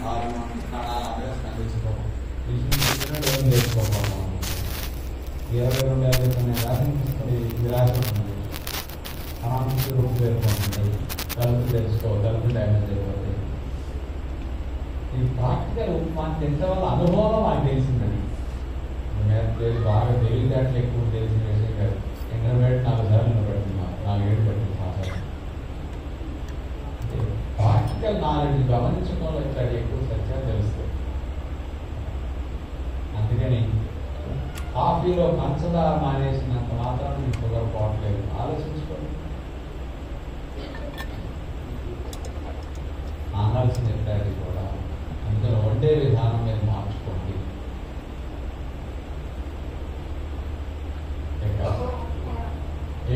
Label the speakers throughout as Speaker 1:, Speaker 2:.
Speaker 1: Hormone కణాలు స్పందించుకోవడం ఏం చేసుకోకపోవడం 22 రాసింది రాసి ఉంటుంది అనామస్ రూపు పేర్కొంటుంది తలుపు తెలుసుకో తలుపు డ్యామేజ్ అయిపోతుంది. ఈ ప్రాక్టికల్ మనకు తెలిసే వాళ్ళ అనుభవంలో మాకు తెలిసిందని బాగా తెలివితేటలు ఎక్కువ తెలిసిన విషయం కాదు. ఇంటర్మీడియట్ 4 సార్లు పెడుతున్నాం 4 ఏళ్ళు పెట్టింది పాస్ ప్రాక్టికల్ నాలెడ్జ్ గమనించడంలో ఇక్కడ ఎక్కువ సత్యాలు తెలుస్తాయి. అందుకని కాఫీలో పంచదార మానేసినంత మాత్రం మీకు షుగర్ పోవట్లేదు. ఆలోచించుకోండి. అనాల్సిన ఇట్లాంటివి కూడా అందులో వండే విధానం మీద మార్చుకోండి.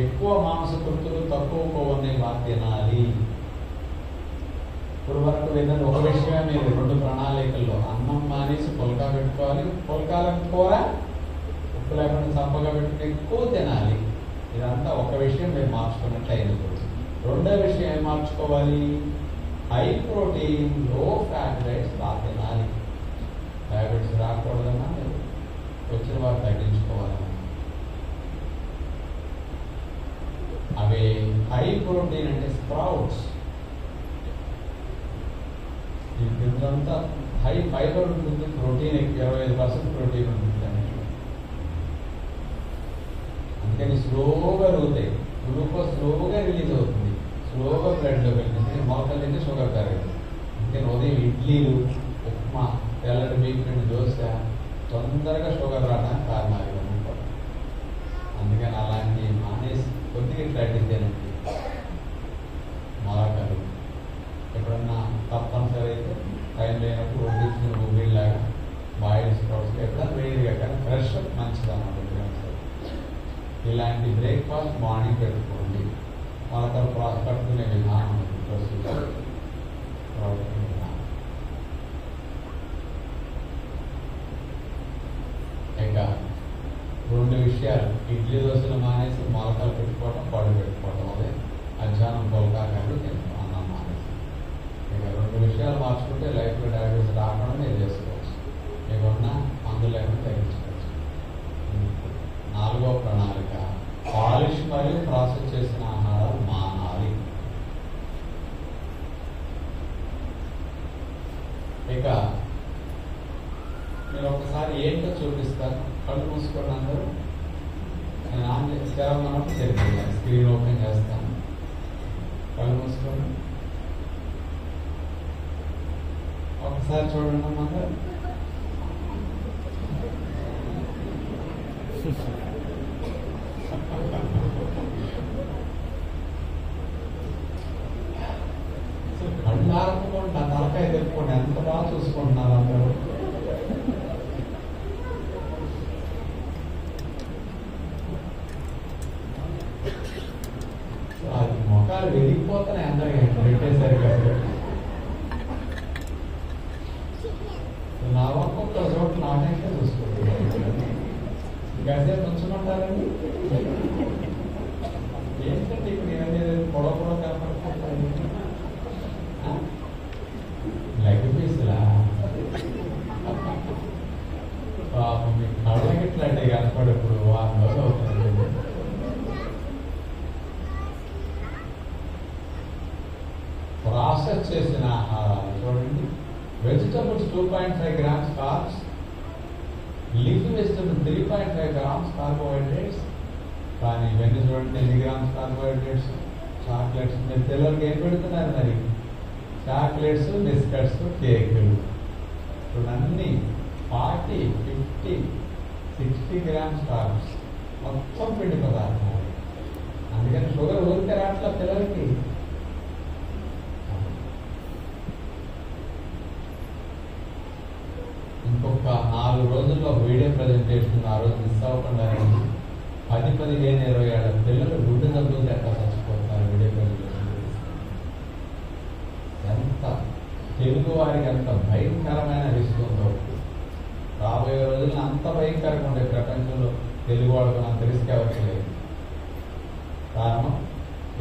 Speaker 1: ఎక్కువ మాంసకృతులు తక్కువ కొవ్వని బాగా తినాలి. ఇప్పుడు వరకు విన్నది ఒక విషయమే. మీరు 2 ప్రణాళికల్లో అన్నం మానేసి పుల్కా పెట్టుకోవాలి, పుల్కాలకు కూర ఉప్పు లేకుండా చప్పగా పెట్టుకుని ఎక్కువ తినాలి. ఇదంతా ఒక విషయం మీరు మార్చుకున్నట్లు అయినప్పుడు. రెండో విషయం ఏం మార్చుకోవాలి? హై ప్రోటీన్ లో ఫ్యాట్ డైట్స్ బాగా తినాలి. డయాబెటీస్ రాకూడదన్నా మీరు వచ్చిన వారు తగ్గించుకోవాలన్నా అవి హై ప్రోటీన్ అంటే స్ప్రౌట్స్. ఈ పిందంతా హై ఫైబర్ ఉంటుంది, ప్రోటీన్ 25% ప్రోటీన్ ఉంటుంది. అందుకని స్లోగా అరుగుతాయి. గ్లూకోజ్ స్లోగా రిలీజ్ అవుతుంది, స్లోగా బ్లడ్లో వెళ్తుంది. మొలకలు తింటే షుగర్ పెరగదు. అందుకని ఉదయం ఇడ్లీలు, ఉప్మా, తెల్లటి బియ్యం దోశ తొందరగా షుగర్ రావడానికి కారణాలు ఇవన్నీ కూడా. అందుకని అలాంటివి మానేసి కొద్దిగా ఇట్లాంటివి తినండి. మొలకలు ఎప్పుడన్నా తప్పనిసరి అయితే టైం లేనప్పుడు వండించిన గుబ్బిళ్ళలాగా బాయిల్ స్ప్రౌట్స్ ఎప్పుడన్నా వేడిగా కానీ ఫ్రెష్ మంచిది అన్నమాట. ఇలాంటి బ్రేక్ఫాస్ట్ మార్నింగ్ పెట్టుకోండి. మొలకలు కట్టుకునే విధానం ఇక 2 విషయాలు. ఇడ్లీ దోశలు మానేసి మొలకలు పెట్టుకోవడం, పళ్ళు పెట్టుకోవడం. అదే అధ్యానం పొలకాకాయలు తింటాం అన్నం మానేసి. ఇక 2 విషయాలు మార్చుకుంటే లైఫ్లో డయాబెటీస్ రాకుండా మీరు చేసుకోవచ్చు. మీకున్న మందులు లేకుండా తగ్గించుకోవచ్చు. 4వ ప్రణాళిక పాలిష్ మరియు ప్రాసెస్ చేసిన ఆహారాలు మానాలి. ఇక మీరు ఒకసారి ఏంటో చూపిస్తారు. కళ్ళు మూసుకోండి అందరూ. నేను ఆన్ చేస్తాను, స్క్రీన్ ఓపెన్ చేస్తాను. కళ్ళు మూసుకోండి. ఒకసారి చూడండి అందరూ. కళ్ళు ఆరనుకోండి, నా తలకాయ తెలుపుకోండి. ఎంత బాగా చూసుకుంటున్నారు అందరూ. అది మొఖాలు వెలిగిపోతున్నాయి అందరికీ పెట్టేసరికి. నా ఒక్కొక్క చోట్ల నాటంటే చూసుకుంటున్నాను. గజే ఉంచమంటారండి. ఏంటంటే ఇప్పుడు ఏమైనా పొడవ కనపడుతుంది. లెగ్ పీసులా పాపం మీ కళ్ళకి ఇట్లాంటివి కనపడప్పుడు 6 రోజులు అవుతుంది. ప్రాసెస్ చేసిన ఆహారాలు చూడండి. Vegetables 2.5 grams carbs, leafy vegetable 3.5 grams carbohydrates. కానీ ఇవన్నీ చూడండి ఎన్ని గ్రామ్స్ కార్బోహైడ్రేట్స్. చాక్లెట్స్ మీరు పిల్లలకి ఏం పెడుతున్నారు మరి? చాక్లెట్స్, బిస్కెట్స్, కేకులు. ఇప్పుడు అన్ని 40, 50, 60 grams కార్బ్స్. మొత్తం పిండి పదార్థాలు. అందుకని షుగర్ ఊరికే రాట్ల పిల్లలకి. ఇంకొక 4 రోజుల్లో వీడియో ప్రజెంటేషన్ ఆ రోజు మిస్ అవ్వకుండా 10, 15, 20 ఏళ్ళ పిల్లలు గుడ్డు జబ్బులు ఎట్లా చచ్చిపోతున్నారు వీడియో ప్రజెంటేషన్. ఎంత తెలుగు వారికి ఎంత భయంకరమైన విషయంలో రాబోయే రోజుల్లో అంత భయంకరంగా ఉండే ప్రపంచంలో తెలుగు వాడుకు నాకు తెలిసి ఎవరికి లేదు. కారణం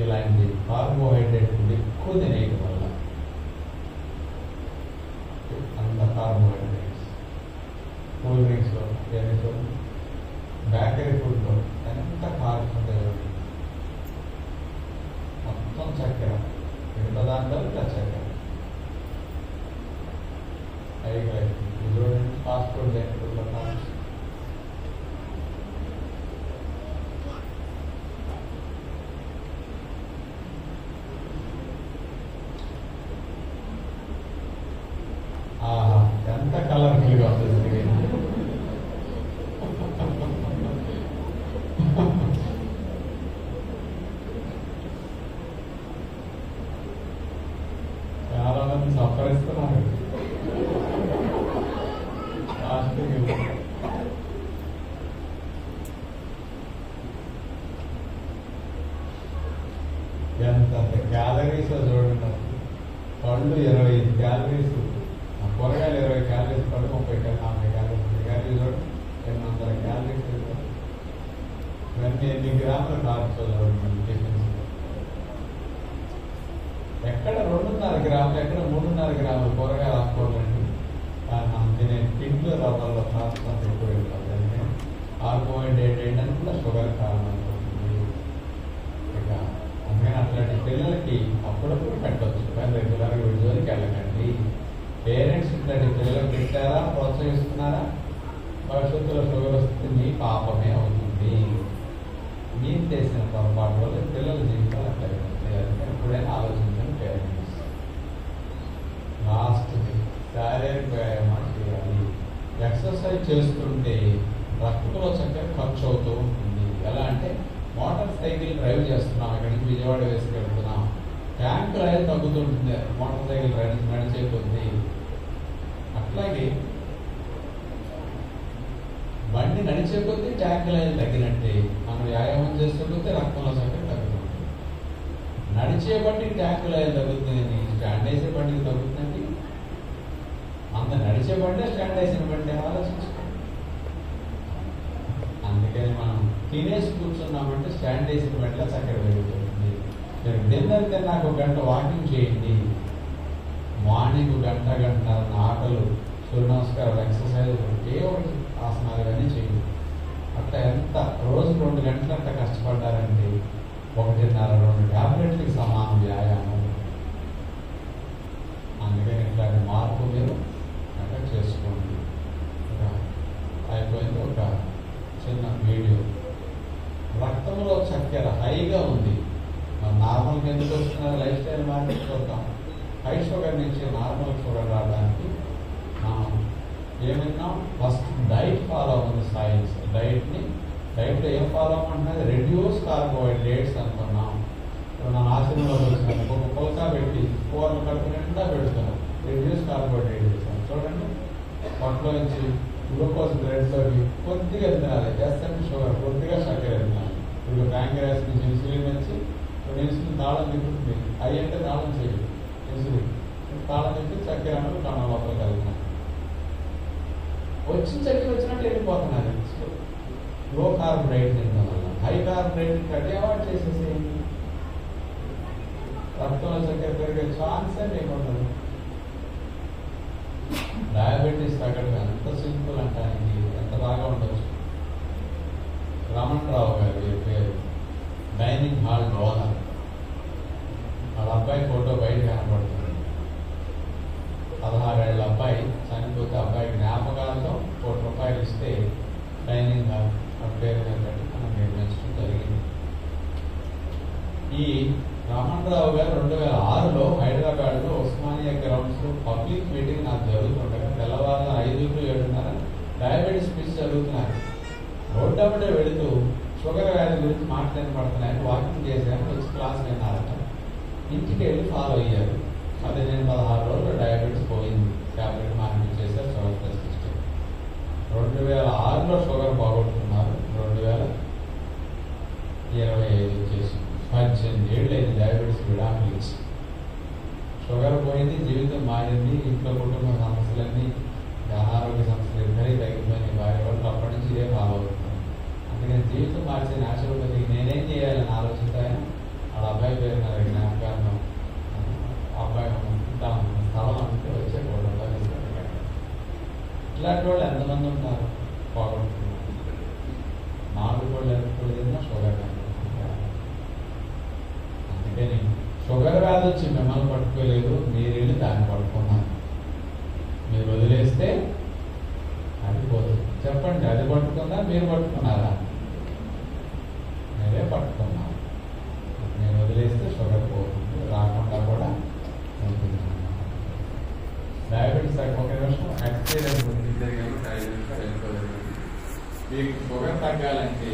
Speaker 1: ఇలాంటి కార్బోహైడ్రేట్ ఎక్కువ తినేయడం వల్ల. అంత కార్బోహైడ్రేట్స్. కూల్ డ్రింక్స్లో ఏదైతే బేకరీ ఫుడ్లో ఎంత కార్బ్స్ ఉంటాయో మొత్తం చక్కెర, మిగతా దాంట్లో ఇట్లా చక్కెర. పైగా చూడండి ఫాస్ట్ ఫుడ్ జంక్ ఫుడ్లో కార్బ్స్. ఎంత కలర్ఫుల్గా ఉంటుంది. చాలా మంది సంపరిస్తున్నారు. ఎంత క్యాలరీస్ చూడండి. పళ్ళు 25 క్యాలరీస్, కూరగాయలు 20 క్యాలరీస్, పళ్ళు 30 40 క్యాలరీస్. క్యాలరీస్ చూడండి 800 క్యాలరీస్. ఇవన్నీ ఎన్ని గ్రాముల కార్బ్స్ చూడండి. టిఫిన్స్ ఎక్కడ 2.5 గ్రాములు, ఎక్కడ 3.5 గ్రాములు కూరగాయలు ఆకుకూరలండి. మనం తినే పిండిలో రవ్వల్లో కార్బ్స్ అంత ఎక్కువ ఉంటుంది. కార్బోహైడ్రేట్ ఏంటంటే షుగర్ కారణం అవుతుంది. ఇక అందుకని అట్లాంటి పిల్లలకి అప్పుడప్పుడు పెట్టవచ్చు, కానీ రెగ్యులర్గా విడుదలకి వెళ్ళకండి. పేరెంట్స్ ఇట్లాంటి పిల్లలకు పెట్టారా, ప్రోత్సహిస్తున్నారా, భవిష్యత్తులో షుగర్ వస్తుంది, మీ పాపమే అవుతుంది. మీరు చేసిన పొరపాటు వల్ల పిల్లల జీవితాలు అట్లయిపోతాయి. అందుకని ఎప్పుడైనా ఆలోచించండి పేరెంట్స్. లాస్ట్ శారీరక వ్యాయామం చేయాలి. ఎక్సర్సైజ్ చేస్తుంటే రక్తంలో చక్కెర ఖర్చు అవుతూ ఉంటుంది. ఎలా అంటే మోటార్ సైకిల్ డ్రైవ్ చేస్తున్నాం, ఇక్కడి నుంచి విజయవాడ వేసుకెళ్తున్నాం, ట్యాంక్ ఆయిల్ తగ్గుతుంటుంది మోటార్ సైకిల్ నడిచే కొద్దీ. అట్లాగే బండి నడిచే కొద్దీ ట్యాంక్ ఆయిల్ తగ్గినట్టే మనం వ్యాయామం చేసే కొద్దీ రక్తంలో చక్కెర తగ్గుతుంది. నడిచే బండి ట్యాంక్ ఆయిల్ తగ్గుతుంది, స్టాండ్ వేసే బండికి తగ్గుతుందండి. అంత నడిచే బండి స్టాండ్ వేసిన బండి ఆలోచించుకోండి. అందుకని మనం తినేసి కూర్చున్నామంటే స్టాండ్ వేసిన బండిలో చక్కెర పెరుగుతుంది. మీరు డిన్నర్ తిన్నాక 1 గంట వాకింగ్ చేయండి. మార్నింగ్ గంట ఆటలు, సూర్య నమస్కారాలు, ఎక్సర్సైజ్, ఏ ఒకటి ఆసనాలు ఇవన్నీ చేయండి. అట్లా ఎంత రోజు 2 గంటలు అంత కష్టపడ్డారంటే 1.5-2 ట్యాబ్లెట్లకి సమానం వ్యాయామం. అందుకని ఇట్లాంటి మార్పు మీరు అట్లా చేసుకోండి. అయిపోయింది ఒక చిన్న వీడియో. రక్తంలో చక్కెర హైగా ఉంది, మనం నార్మల్గా ఎందుకు వస్తున్నారు, లైఫ్ స్టైల్ మార్చుకుంటాం. హై షుగర్ నుంచి నార్మల్ షుగర్ రావడానికి మనం ఏమైనా ఫస్ట్ డైట్ ఫాలో అవ్వండి. సైన్స్ డైట్లో ఏం ఫాలో అవ్వమంటున్నది, రెడ్యూస్ కార్బోహైడ్రేట్స్ అనుకున్నాం. ఇప్పుడు మన ఆశ్రమంలో వచ్చిన ఒక పుల్కా పెట్టి కూరలు కడుపు నిండా పెడుతున్నాం, రెడ్యూస్ కార్బోహైడ్రేట్ చేస్తాం. చూడండి, పొట్టలో నుంచి గ్లూకోజ్ బ్లడ్లోకి కొద్దిగా తినాలి, ఎస్ఎన్ షుగర్ కొద్దిగా చక్కెర తినాలి. ఇప్పుడు ప్యాంక్రియాస్ నుంచి ఇన్సులిన్ వచ్చి ఇన్సులిన్ తాళం తిప్పుతుంది. అవి అంటే తాళం చేయదు, ఇన్సులిన్ తాళం తిప్పి చక్కెర అన్నది కణం లోపలికి వెళ్తున్నాయి. వచ్చిన చక్కెర వచ్చినట్టు వెళ్ళిపోతున్నారు. లో కార్బోహైడ్రేట్ తినడం వల్ల హై కార్బోహైడ్రేట్ కట్టి అవాయిడ్ చేసేసేయండి. రక్తంలో చక్కెర పెరిగే ఛాన్సే లేకుండా. డయాబెటీస్ తగ్గడం ఎంత సింపుల్ అంటానికి ఎంత బాగా ఉండొచ్చు. రమణ్ రావు గారి పేరు, డైనింగ్ హాల్ డోనర్. వాళ్ళ అబ్బాయి ఫోటో బయట కనపడుతుంది. 16 ఏళ్ల అబ్బాయి చనిపోతే అబ్బాయి జ్ఞాపకాలతో ₹1 ఇస్తే డైనింగ్ హాల్ పేరు పెట్టి మనం నిర్మించడం జరిగింది. ఈ రమణ్ రావు గారు 2006లో హైదరాబాద్లో ఉస్మానియా గ్రౌండ్స్ లో పబ్లిక్ మీటింగ్ నాకు జరుగుతుండగా తెల్లవారున 5-7:30 డయాబెటీస్ స్పీచ్ జరుగుతున్నారు. రోడ్డు అప్పుడే వెళుతూ షుగర్ వ్యాధి గురించి మాట్లాడబడుతున్నాయని వాకింగ్ చేశాను, వచ్చి క్లాస్ విన్నారట. ఇంటికి వెళ్ళి ఫాలో అయ్యారు. అది నేను 16 రోజుల్లో డయాబెటీస్ పోయింది, ట్యాబ్లెట్ మార్కెట్ చేశారు, షుగర్ టెస్ట్ సిస్టమ్. 2006లో షుగర్ పోగొట్టుకున్నారు, 2025 వచ్చేసి 18 ఏళ్ళు అయింది డయాబెటీస్ విడాకులు ఇచ్చి. షుగర్ పోయింది, జీవితం మారింది, ఇంట్లో కుటుంబ సమస్యలన్నీ, అనారోగ్య సమస్యలు ఇద్దరే తగ్గిపోయినాయి. భార్య వాళ్ళు అప్పటి నుంచి ఇదే ఫాలో అవుతున్నాను. అందుకని జీవితం మార్చే నేచురోపతి నేనేం చేయాలని ఆలోచిస్తాను. వాళ్ళ అబ్బాయి పేరు నా జ్ఞాపకాలను, అబ్బాయి ఉంటాను స్థలం అంటే వచ్చే ₹1 ఇట్లాంటి వాళ్ళు ఎంతమంది ఉంటారు? పోగొట్టుకున్నారు. 4 కోళ్ళు ఎప్పుడు తిన్నా షుగర్ వ్యాధి. అందుకని షుగర్ వ్యాధి వచ్చి మిమ్మల్ని పట్టుకోలేదు, మీరు వెళ్ళి దాన్ని పట్టుకున్నారు. మీరు వదిలేస్తే అది పోతుంది. చెప్పండి, అది పట్టుకుందా మీరు పట్టుకున్నారా? మీరే పట్టుకున్నారు. నేను వదిలేస్తే షుగర్ పోతుంది, రాకుండా కూడా ఉంటుంది. డయాబెటీస్ ఒక నిమిషం ఎక్సైజ్ మీకు షుగర్ తగ్గాలంటే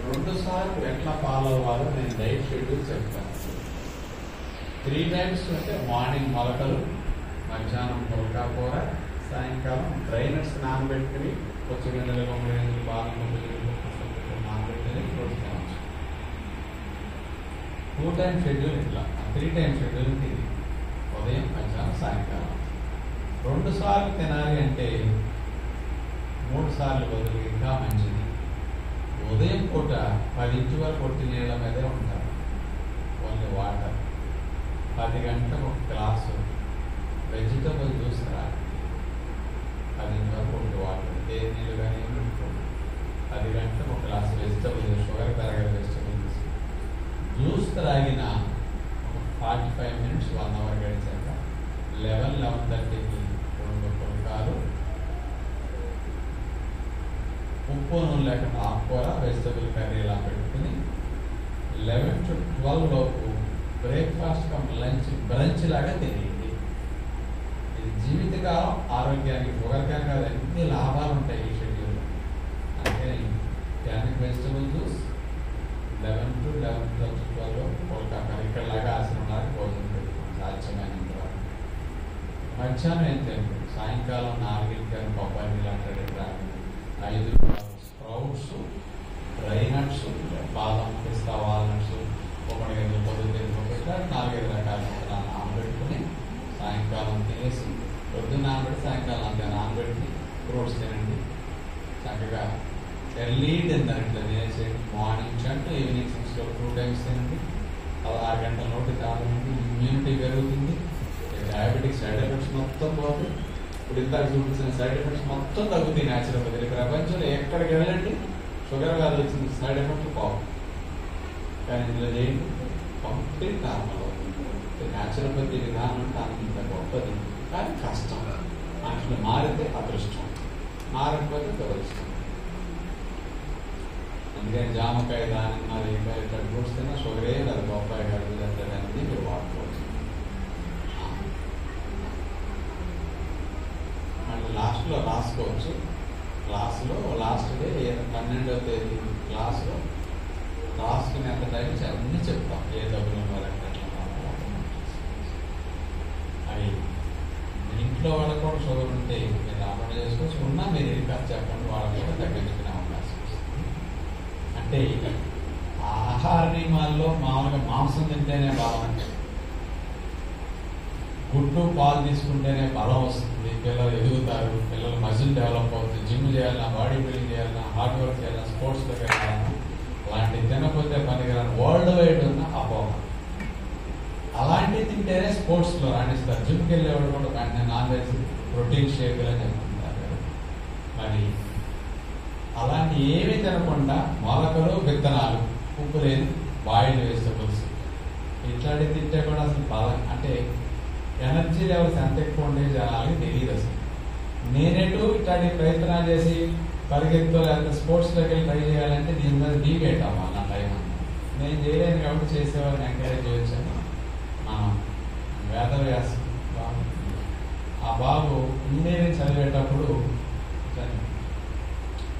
Speaker 1: 2 సార్లు ఎట్లా ఫాలో అవ్వాలో నేను డైట్ షెడ్యూల్ చెప్తాను. 3 టైమ్స్ అంటే మార్నింగ్ మొలకలు, మధ్యాహ్నం పుల్కా కూర, సాయంకాలం డ్రై నట్స్ నానబెట్టుకుని పుచ్చగింజలు, బొమ్మగింజలు, బాదం నానబెట్టుకుని రోజు తినవచ్చు. 2 టైమ్ షెడ్యూల్ ఇట్లా. 3 టైమ్ షెడ్యూల్ ఇది ఉదయం, మధ్యాహ్నం, సాయంకాలం. 2 సార్లు తినాలి అంటే 3 సార్లు బదులు ఇంకా మంచిది. ఉదయం పూట 10 వరకు కొట్టి నీళ్ళ మీదే ఉంటారు, ఓన్లీ వాటర్. 10 గంటలకు 1 గ్లాసు వెజిటబుల్ జ్యూస్ రాలి. 10 వరకు 1 వాటర్, ఏ నీళ్ళు కానీ 10 గంటలకు 1 గ్లాసు వెజిటబుల్ జ్యూస్, షుగర్ పెరగదు వెజిటబుల్ జ్యూస్ త్రాగిన 45 మినిట్స్ 1 అవర్ గడిచాక 11-11:30కి 2 పుల్కాలు, ఉప్పు నూనె లేకుండా ఆకుకూర, వెజిటబుల్ కర్రీ ఇలా పెట్టుకుని 11 to 12 లోపు బ్రేక్ఫాస్ట్ కమ్ లంచ్, బ్రంచ్ లాగా తినేయండి. ఇది జీవితకాలం ఆరోగ్యానికి, షుగర్ క్యాన్ కాదు, అన్ని లాభాలు ఉంటాయి ఈ షెడ్యూల్లో. అందుకని క్యానిక్ vegetable juice 11 to 11:12 phulka curry, ఇక్కడలాగా ఆశ్రమంలాగా భోజనం పెట్టుకోండి సాధ్యమైనంత వరకు. మధ్యాహ్నం ఏం తింటారు? సాయంకాలం 4కి కొబ్బరి లాంటి 5 స్ప్రౌట్స్, డ్రై నట్స్, బాదం, పిస్తా, వాల్నట్స్, 1 గంటల పొద్దున్న 4-5 రకాల నానబెట్టుకుని సాయంకాలం తినేసి, పొద్దున్న నానబెట్టి సాయంకాలం అంతే నానబెట్టి ఫ్రూట్స్ తినండి. చక్కగా ఎర్లీ డిన్నర్ ఇట్లా తినేసేయండి. మార్నింగ్ టు ఈవినింగ్ 6 2 టైమ్స్ తినండి. 16 గంటల నోటి తాగండి. ఇమ్యూనిటీ పెరుగుతుంది. డయాబెటిక్ సైడ్ ఎఫెక్ట్స్ మొత్తం పోతుంది. ఇప్పుడు ఇంత చూపించిన సైడ్ ఎఫెక్ట్స్ మొత్తం తగ్గుతాయి న్యాచురోపతి. ప్రపంచంలో ఎక్కడికి వెళ్ళండి షుగర్ వ్యాధి వచ్చింది, సైడ్ ఎఫెక్ట్ పోవు. కానీ ఇందులో చేయండి కంప్లీట్ నార్మల్ అవుతుంది. న్యాచురోపతి విధానం అంటే అంత గొప్పది, కానీ కష్టం. మనుషులు మారితే అదృష్టం, మారకపోతే దురదృష్టం. అందుకని జామకాయ, దానిమ్మ, రేకాయ ఇట్లా ఫ్రూట్స్ తిన్నా షుగర్ ఏం కాదు. బొప్పాయి కడుపు అనేది మీరు వాడుకోవచ్చు. మళ్ళీ లాస్ట్లో రాసుకోవచ్చు. క్లాసులో లాస్ట్ డే 12వ తేదీ క్లాసులో రాసుకునేంత టైం అన్నీ చెప్తాం. ఏ డబ్బులు అవి ఇంట్లో వాళ్ళకు కూడా షుగర్ ఉంటే మీరు ఆపణ చేసుకోవచ్చు. ఉన్నా మీరు ఏం ఖర్చు చెప్పండి, వాళ్ళకి కూడా తగ్గించుకునే అవకాశం వస్తుంది. అంటే ఆహార నియమాల్లో మామూలుగా మాంసం తింటేనే బలం, గుడ్డు పాలు తీసుకుంటేనే బలం వస్తుంది, పిల్లలు ఎదుగుతారు, పిల్లలు మజిల్ డెవలప్ అవుతుంది, జిమ్ చేయాలన్నా, బాడీ బిల్డింగ్ చేయాలన్నా, హార్డ్ వర్క్ చేయాలన్నా, స్పోర్ట్స్లోకి వెళ్ళాలన్నా, అలాంటివి తినకపోతే పనికిరాని వరల్డ్ వైడ్ ఉన్న అపోహ. అలాంటివి తింటేనే స్పోర్ట్స్లో రాణిస్తారు. జిమ్కి వెళ్ళేవాడు కూడా వెంటనే నాన్ వెజ్ ప్రోటీన్ షేకులు అని చెప్తుంటారు కదా. మరి అలాంటి ఏమీ తినకుండా మొలకలు, విత్తనాలు, ఉప్పు లేని బాయిల్డ్ వెజిటబుల్స్ ఇట్లాంటివి తింటే కూడా అసలు బలం అంటే ఎనర్జీ లెవెల్స్ ఎంత ఎక్కువ ఉండే జనాలకి తెలియదు అసలు. నేనేటు ఇట్లాంటి ప్రయత్నాలు చేసి పరిగెత్తు లేకపోతే స్పోర్ట్స్లోకి వెళ్ళి ట్రై చేయాలంటే దీని మీద డీవేట్ అవ్వాలి నా టైం. నేను చేయలేను కాబట్టి చేసేవాళ్ళని ఎంకరేజ్ చేయొచ్చని మనం వేదవ్యాస ఆ బాబు ఇంజనీరింగ్ చదివేటప్పుడు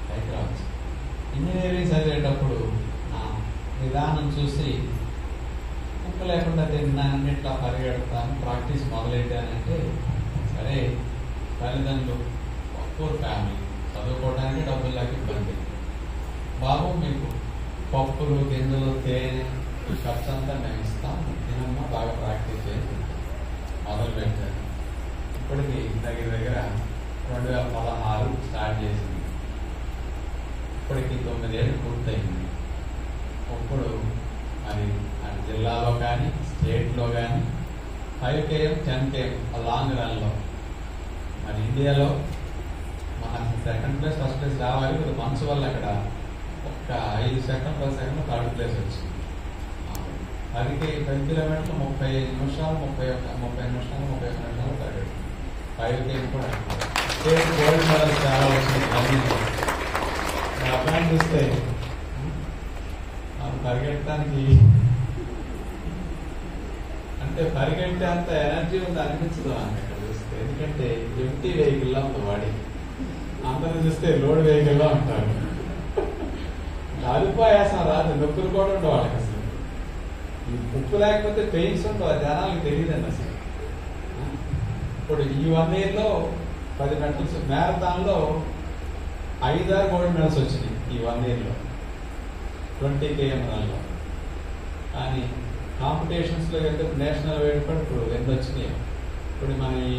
Speaker 1: హైదరాబాద్ ఇంజనీరింగ్ చదివేటప్పుడు నా విధానం చూసి ఉప్పు లేకుండా తిన్నాను, ఇట్లా పరిగెడతాను, ప్రాక్టీస్ మొదలెట్టానంటే సరే తల్లిదండ్రులు పూర్ ఫ్యామిలీ, చదువుకోవడానికి డబ్బులు లేక ఇబ్బంది. బాబు మీకు పప్పులు, గింజలు, తేనె ఖర్చు అంతా మేము ఇస్తాం, తినమ్మా, బాగా ప్రాక్టీస్ చేసి మొదలు పెట్టాను. ఇప్పటికి దగ్గర 2016 స్టార్ట్ చేసింది. ఇప్పటికి 9 ఏళ్ళు పూర్తయింది. ఇప్పుడు మరి జిల్లాలో కానీ స్టేట్లో కానీ 5 km 10 km లాంగ్ రన్లో మరి ఇండియాలో సెకండ్ ప్లేస్ ఫస్ట్ ప్లేస్ రావాలి. ఇప్పుడు మనసు వల్ల అక్కడ ఒక 5 సెకండ్ 10 సెకండ్ థర్డ్ ప్లేస్ వచ్చింది. 10 కిలోమీటర్లు 30 నిమిషాలు 30 నిమిషాలు పరిగెడుతుంది. 5 KM కూడా స్టేట్ గోల్డ్ మెడల్స్ చాలా వచ్చింది. అబ్బాయిని చూస్తే మనం పరిగెట్టడానికి అంటే పరిగెట్టే అంత ఎనర్జీ ఉంది అనిపించదు అని ఇక్కడ చూస్తే. ఎందుకంటే ఎంటీ వెహికల్లా ఉంది వాడి. అందరిని చూస్తే లోడ్ వెహికల్లా ఉంటారు. అదుపాయాసం రాదు, నొప్పులు కూడా ఉండవు వాళ్ళకి. అసలు ఈ ఉప్పు లేకపోతే పెయిన్స్ ఉండవు, జనాలకు తెలియదండి అసలు. ఇప్పుడు ఈ 1 yearలో 10 మెడల్స్, మ్యారథాన్లో 5-6 గోల్డ్ మెడల్స్ వచ్చినాయి ఈ 1 yearలో 20 KM రన్లో. కానీ కాంపిటీషన్స్లో అయితే నేషనల్ వైడ్ కూడా ఇప్పుడు 2 వచ్చినాయి. ఇప్పుడు మన ఈ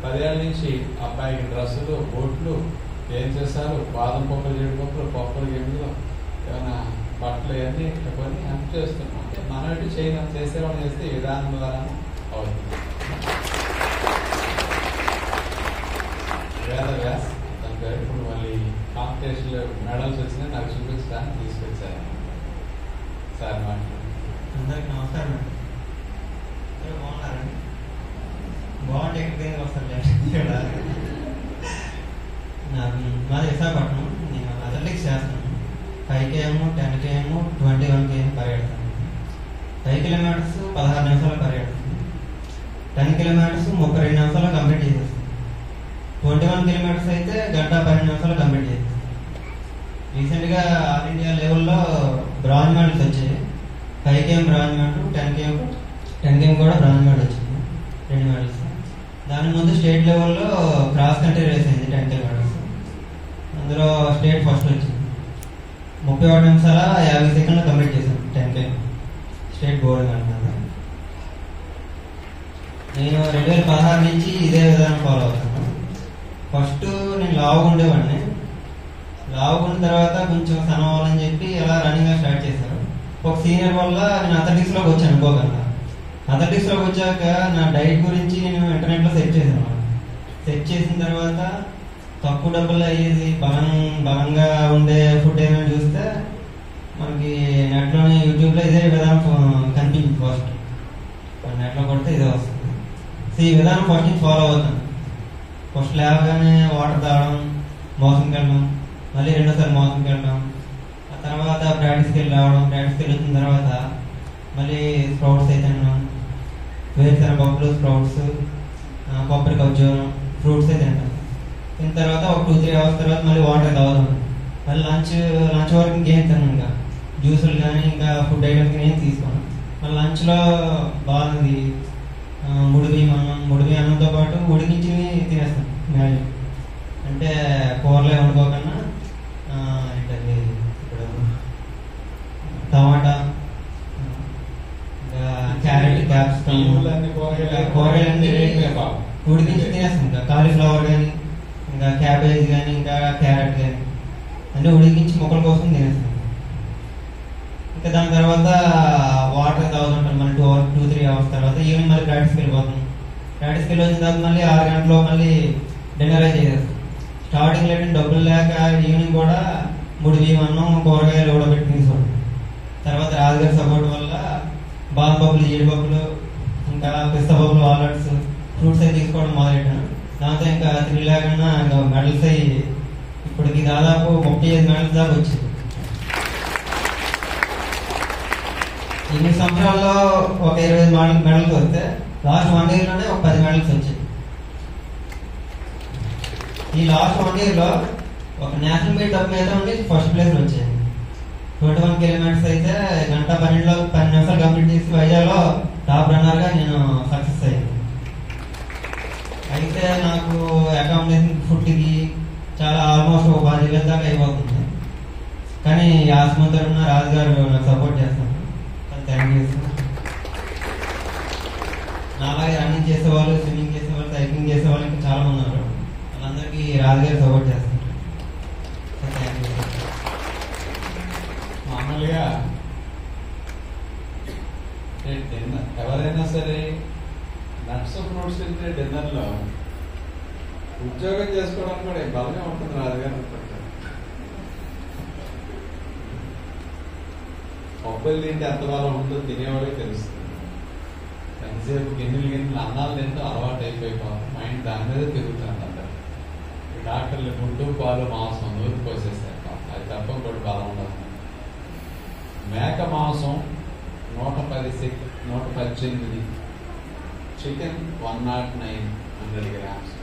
Speaker 1: 10 ఏళ్ళ నుంచి అబ్బాయికి డ్రెస్సులు, బోట్లు ఏం చేస్తారు, బాదం పప్పులు, జీడిపప్పులు, పప్పులు, గిన్నెలు, ఏమైనా బట్టలు ఇవన్నీ కొన్ని హెల్ప్ చేస్తున్నాం. అంటే మనం ఇటు చేసేవాళ్ళు చేస్తే ఈ విధానం ద్వారా అవుతుంది. వేదవ్యాస్ తన పేరు ఇప్పుడు మళ్ళీ కాంపిటీషన్లో మెడల్స్ వచ్చినాయి, నాకు చూపించడానికి తీసుకొచ్చారు. సార్ మాట్లాడు.
Speaker 2: అందరికి నమస్కారం అండి. బాగున్నారండి? బాగుంటే ఎక్కడికైనా వస్తాను. మాది విశాఖపట్నం. నేను అథ్లెటిక్స్ చేస్తున్నాను. 5 KM, 10 KM, 21 KM పరిగెడతాను. 5 కిలోమీటర్స్ 16 నిమిషాలు పరిగెడతాను. 10 కిలోమీటర్స్ 32 నిమిషాలు కంప్లీట్ చేసేస్తాను. 21 కిలోమీటర్స్ అయితే 1:12 నిమిషాలు కంప్లీట్ చేసేస్తాను. రీసెంట్గా ఆల్ ఇండియా లెవెల్లో బ్రాంజ్ మెడల్స్ వచ్చాయి. 5 KM బ్రాంజ్ మెడల్, 10 KM కూడా బ్రాంజ్ మెడల్ వచ్చింది, 2 మెడల్స్. దాని ముందు స్టేట్ లెవెల్లో క్రాస్ కంట్రీ రేస్ అయింది 10 కిలోమీటర్స్. అందులో స్టేట్ ఫస్ట్ వచ్చింది. 31 నిమిషాల 50 సెకండ్లు కంప్లీట్ చేశాను 10 KM స్టేట్ గోల్డ్ మెడల్. నేను 2016 నుంచి ఇదే విధానం ఫాలో అవుతాను. ఫస్ట్ నేను లావుగా ఉండేవాడిని. లావుగా ఉన్న తర్వాత కొంచెం సన్న అవ్వాలని చెప్పి అలా రన్నింగ్ స్టార్ట్ చేశాను. ఒక సీనియర్ వల్ల నేను అథ్లెటిక్స్లోకి వచ్చాను అనుకోగలను. అథ్లెటిక్స్లోకి వచ్చాక నా డైట్ గురించి నేను ఇంటర్నెట్లో సెర్చ్ చేశాను. సెర్చ్ చేసిన తర్వాత తక్కువ డబ్బులు అయ్యేది బలంగా ఉండే ఫుడ్ ఏమైనా చూస్తే మనకి నెట్లోని యూట్యూబ్లో ఇదే విధానం కనిపించింది. ఫస్ట్ నెట్లో కొడితే ఇదే వస్తుంది. సో ఈ విధానం ఫస్ట్ నేను ఫాలో అవుతాను. ఫస్ట్ లేవగానే వాటర్ తాగడం, మోసంకి వెళ్ళడం, మళ్ళీ 2సారి మోసంకి వెళ్ళడం, ఆ తర్వాత ప్రాక్టీస్కి వెళ్ళి రావడం, ప్రాక్టీస్కి వెళ్ళి వచ్చిన తర్వాత మళ్ళీ స్ప్రౌట్స్ అయితే తినడం, వేరుశనగ పప్పులు, స్ప్రౌట్స్, కొబ్బరి ఖర్జూరం, ఫ్రూట్స్ అయితే తింటాం. తిన్న తర్వాత ఒక 2-3 అవర్స్ తర్వాత మళ్ళీ వాటర్ తాగుతాం. మళ్ళీ లంచ్ వరకు ఇంకేం తిన్నాను, ఇంకా జ్యూసులు కానీ ఇంకా ఫుడ్ ఐటమ్స్ కానీ ఏం తీసుకోను. మళ్ళీ లంచ్లో బాగుంది ముడి అన్నంతో పాటు ఉడికించి తినేస్తాం. మ్యాగీ అంటే కూరలే వండుకోకుండా ఏంటంటే ఇప్పుడు టమాటా, ఇంకా క్యారెట్, క్యాప్సికమ్, కూరగాయలన్నీ ఉడికించి తినేస్తాం. ఇంకా కాలీఫ్లవర్ కానీ, ఇంకా క్యాబేజ్ కానీ, ఇంకా క్యారెట్ కానీ అంటే ఉడికించి మొక్కల కోసం తినేస్తాం. ఇంకా దాని తర్వాత వాటర్ తాగుతుంటాం. మళ్ళీ 2-3 అవర్స్ తర్వాత ఈవినింగ్ మళ్ళీ ప్రాక్టీస్కి వెళ్ళిపోతాం. ప్రాక్టీస్కి వెళ్ళి వచ్చిన తర్వాత మళ్ళీ 6 గంటలో మళ్ళీ డిన్నర్ చేసేస్తాం. స్టార్టింగ్ లేని డబ్బులు లేక ఈవినింగ్ కూడా 3 బియ్యం అన్నం, కూరగాయలు కూడా పెట్టి తీసుకోండి. తర్వాత రాజుగారి సపోర్ట్ వల్ల బాదం పప్పులు, జీడిపప్పులు, ఇంకా పిస్తా పప్పులు, వాల్నట్స్, ఫ్రూట్స్ అవి తీసుకోవడం మొదలెట్టాను. దాంతో ఇంకా తినలేకుండా ఇంకా మెడల్స్ అయ్యి ఇప్పటికి దాదాపు 35 మెడల్స్ దాకా వచ్చింది. 8 సంవత్సరాల్లో ఒక 20 మెడల్స్ వస్తే లాస్ట్ 1 yearలోనే ఒక 10 మెడల్స్ వచ్చాయి. ఈ లాస్ట్ 1 yearలో ఒక నేషనల్ మీట్ డబ్బు మీద ఉండి ఫస్ట్ ప్లేస్ వచ్చాయి. 21 కిలోమీటర్స్ అయితే 1:12 నిమిషాలు కంప్లీట్ చేసి వైజాగ్లో టాప్ రన్నర్గా నేను సక్సెస్ అయ్యాను. అయితే నాకు అకామిడేషన్, ఫుడ్కి చాలా ఆల్మోస్ట్ ఒక 10,000 దాకా అయిపోతుంది. కానీ ఆస్మంతో ఉన్న రాజుగారు నాకు సపోర్ట్ చేస్తాను. Thank you sir. నాలాగే రన్నింగ్ చేసేవాళ్ళు, స్విమ్మింగ్ చేసేవాళ్ళు, సైక్లింగ్ చేసేవాళ్ళు ఇంకా చాలా మంది ఉన్నారు. వాళ్ళందరికీ రాజుగారు సపోర్ట్ చేస్తారు. Thank you sir.
Speaker 1: మామూలుగా ఎవరైనా సరే నట్స్ ఫ్రూట్స్ తింటే డిన్నర్లో ఉద్యోగం చేసుకోవడానికి కూడా బలమే ఉంటుంది రాజుగారు. పప్పులు తింటే ఎంత బలం ఉందో తినేవాడే తెలుస్తుంది. ఎంతసేపు గిన్నెలు అన్నాలు తింటూ అలవాటు అయిపోయిపోతుంది. మైండ్ దాని మీద తిరుగుతుంది అందరు. డాక్టర్లు గుడ్డు పాలు మాంసం నూరు పోసేస్తారు. అది తప్ప కూడా బలం ఉండదు. మేక మాంసం 118, చికెన్ 109 గ్రామ్స్,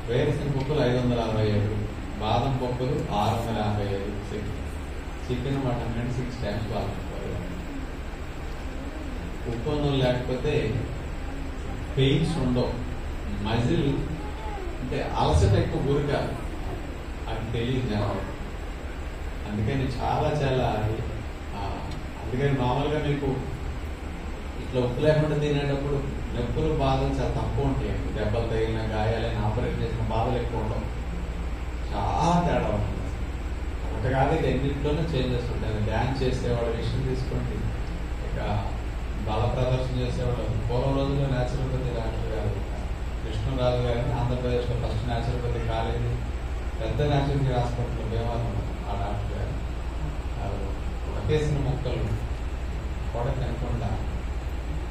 Speaker 1: వేరుశనగ పప్పులు 567, బాదం పప్పులు 657, చికెన్ మటన్ 6 times బాగుంటుంది. ఉప్పు లేకపోతే పెయిన్స్ ఉండవు. మజిల్ అంటే అలసట ఎక్కువ గురి కాదు, అది తెలియదు జనం. అందుకని చాలా అందుకని మామూలుగా మీకు ఇట్లా ఉప్పు లేకుండా తినేటప్పుడు నొప్పులు బాధలు చాలా తక్కువ ఉంటాయి. దెబ్బలు తగిలిన గాయాలైన ఆపరేషన్ చేసిన బాధలు ఎక్కువ ఉండవు. చాలా తేడా ఉంటుంది. ఒకటి కాదు, ఇది ఎన్నింటిలోనే చేంజెస్ ఉంటాయి. డ్యాన్స్ చేసేవాళ్ళ విషయం తీసుకోండి, ఇక బల ప్రదర్శన చేసేవాళ్ళు. పూర్వం రోజుల్లో న్యాచురోపతి డాక్టర్ గారు కృష్ణరాజు గారిని ఆంధ్రప్రదేశ్లో ఫస్ట్ న్యాచురోపతి కాలేజీ, పెద్ద న్యాచురోపతి హాస్పిటల్ భీమవరం. ఆ డాక్టర్ గారు ఉడకేసిన మొక్కలు కూడా తినకుండా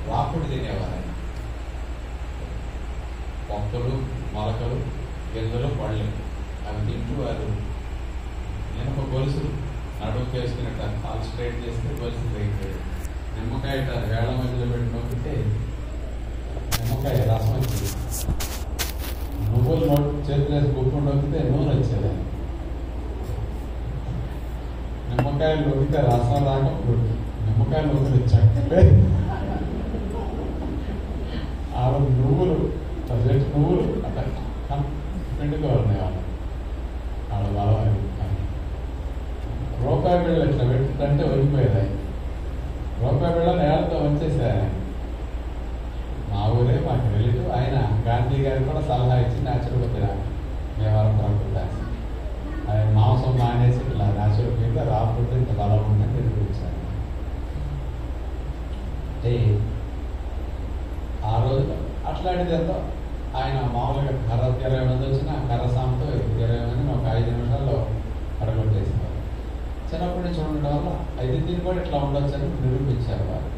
Speaker 1: రాపుడు తినేవారు. పప్పులు, మొలకలు, గింజలు, పళ్ళు అవి తింటూ వారు ఇనుప గొలుసులు నడువుకు వేసుకునేట కాలు స్ట్రైట్ చేస్తే గొలుసు తగ్గిపోయాడు. నిమ్మకాయ వేళ మధ్యలో పెట్టి నొక్కితే నిమ్మకాయ రసం వచ్చింది. నువ్వులు చేతులు వేసి గుప్పు నొక్కితే నూనె వచ్చేది. నిమ్మకాయలు నొక్కితే రసం రాకపోతే నిమ్మకాయలు నొక్కితే చక్కలే. ఆరు నువ్వులు 10 నువ్వులు అట్లా పిండుకోవాలి. వాళ్ళు బలవాలి. రూపాయి బిళ్ళ ఇట్లా పెట్టుకుంటే ఒరిగిపోయేది. రూపాయి బిళ్ళ నేలతో వచ్చేసారు. మా ఊరే మాకు రిలేటివ్. ఆయన గాంధీ గారికి కూడా సలహా ఇచ్చి న్యాచురోపతి భీమవరం ప్రభుత్వం ఆయన మాంసం మానేసి ఇట్లా న్యాచురోపతిగా రాకపోతే ఇంత బలం ఉందని నిరూపించారు. అంటే ఆ రోజు అట్లాంటిది ఎంతో ఆయన మామూలుగా కర్ర 20 మంది వచ్చిన కర్ర సాంతో 20 మందిని ఒక 5 నిమిషాల్లో పడగొట్టేసేవారు. చిన్నప్పటి నుంచి ఉండడం వల్ల దీన్ని కూడా ఇట్లా ఉండొచ్చని నిరూపించారు వారు.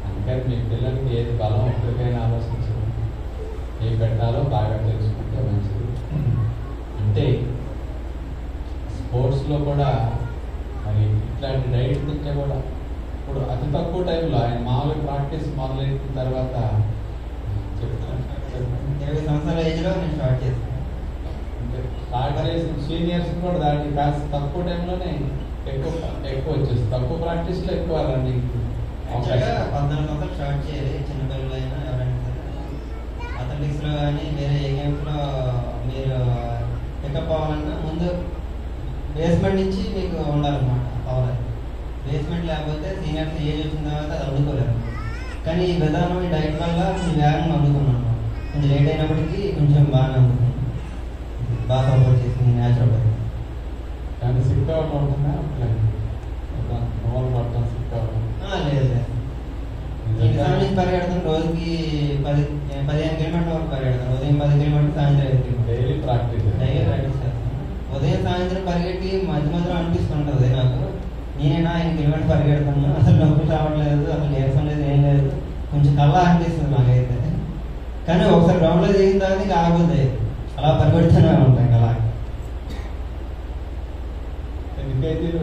Speaker 1: అందుకని మీ పిల్లలకి ఏది బలం ఎప్పటికైనా ఆలోచించండి. ఏం పెట్టాలో బాగా తెలుసుకుంటే మంచిది. అంటే స్పోర్ట్స్లో కూడా మరి ఇట్లాంటి డైట్ తింటే కూడా ఇప్పుడు అతి తక్కువ టైంలో ఆయన మామూలుగా ప్రాక్టీస్ మొదలైన తర్వాత
Speaker 2: 20 సంవత్సరాల ఏజ్లో నేను స్టార్ట్ చేశాను.
Speaker 1: స్టార్ట్ చేసిన సీనియర్స్ కూడా దాటి కాస్త తక్కువ టైంలోనే ఎక్కువ వచ్చేస్తుంది. తక్కువ ప్రాక్టీస్లో ఎక్కువ రన్నింగ్.
Speaker 2: 14 సంవత్సరాలు స్టార్ట్ చేయాలి. చిన్నపిల్లలు అయినా ఎవరైనా సరే అథ్లెటిక్స్లో కానీ వేరే ఏ గేమ్స్లో మీరు పికప్ అవ్వాలన్నా ముందు బేస్మెంట్ నుంచి మీకు ఉండాలన్నమాట. పవర్ బేస్మెంట్ లేకపోతే సీనియర్స్ ఏజ్ వచ్చిన తర్వాత అది అందుకోలేరు. కానీ ఈ విధానం ఈ డైట్ వల్ల కొంచెం వేగంగా అందుకున్నాను. కొంచెం లేట్ అయినప్పటికీ కొంచెం బాగానే అందుకున్నాను. బాగా సపోర్ట్ చేసింది న్యాచురోపతి.
Speaker 1: కానీ సిక్ అవ్వడం ఉంటుందా? పడటం సిక్ అవ్వడం
Speaker 2: లేదు. ఇంటి నుంచి పరిగెడతాను. రోజుకి 15 కిలోమీటర్ల వరకు పరిగెడతాను. ఉదయం 10 కిలోమీటర్లు, సాయంత్రం 5 కిలోమీటర్లు. డైలీ ప్రాక్టీస్ చేస్తాను. ఉదయం సాయంత్రం పరిగెట్టి మధ్యలో అనిపిస్తుంటుంది నాకు, నేనేనా 5 కిలోమీటర్లు పరిగెడతాను, అసలు నొప్పులు రావట్లేదు, అసలు నీరసం లేదు, ఏం లేదు, కొంచెం కల్లా అనిపిస్తుంది నాకైతే. కానీ ఒకసారి గ్రౌండ్లో దిగిన తర్వాత ఇంకా ఆగుతుంది, అలా పరిగెడుతూనే ఉంటాయి అలా.
Speaker 1: 40
Speaker 2: కేజీలు.